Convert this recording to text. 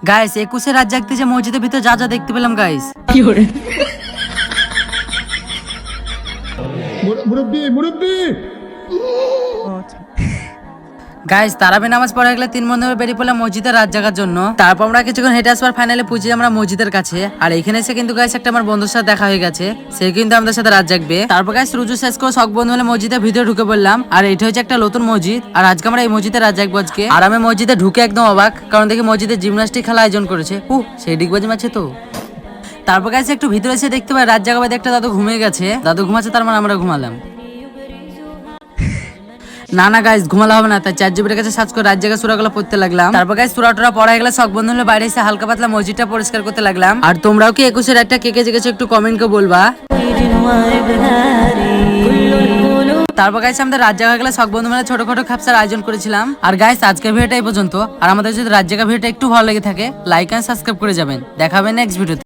Guys 21 রাত জাগতে যে মসজিদের ভিতরে যা যা দেখতে পেলাম গাইস। মুরব্বি মুরব্বি গাইস তারাবি নামাজ পড়ে গেলে 3 বন্ধু বেরিয়ে পড়লাম মসজিদের রাত জাগার জন্য। তারপর আমরা কিছুক্ষণ হেঁটে আসবার ফাইনালি পুজি আমরা মসজিদের কাছে। আর এখানে এসে কিন্তু গাইস একটা আমার বন্ধুর সাথে দেখা হয়ে গেছে, সে কিন্তু আমাদের সাথে রাত জাগবে। তারপর গাইস রুজু শেষ করে সব বন্ধু মিলে মসজিদের ভিতরে ঢুকে পড়লাম। আর এটা হচ্ছে একটা নতুন মসজিদ, আর আজকে আমরা এই মসজিদে রাত জাগবো আজকে। আর আমি মসজিদে ঢুকে একদম অবাক, কারণ দেখি মসজিদে জিমনাস্টিক খেলা আয়োজন করেছে। সেই ডিগবাজি মারছে তো। তারপর গাইস একটু ভিতরে এসে দেখতে পাই রাত জাগাবাদে একটা দাদু ঘুমিয়ে গেছে। দাদু ঘুমাচ্ছে, তার মানে আমরা ঘুমালাম। না না গাইস ঘুমালে হবে না, তাই ChatGPT কাছে সার্চ করে রাত জাগা সূরাগুলো পড়তে লাগলাম। তারপর গাইস সূরাটা পড়া হয়ে গেলে সব বন্ধু মিলে বাইরে এসে হালকা পাতলা মসজিদটা পরিষ্কার করতে লাগলাম। আর তোমরাও কি 21 রাতটা কে কে জেগেছো একটু কমেন্ট করে বলবা। তারপর গাইস আমাদের রাত জাগা গেলে সব বন্ধু মিলে ছোটখাটো খাপসার আয়োজন করেছিলাম। আর গাইস আজকের ভিডিওটা এই পর্যন্ত। আর আমাদের যদি রাত জাগা ভিডিওটা একটু ভালো লেগে থাকে লাইক এন্ড সাবস্ক্রাইব করে যাবেন। দেখা হবে নেক্সট ভিডিওতে।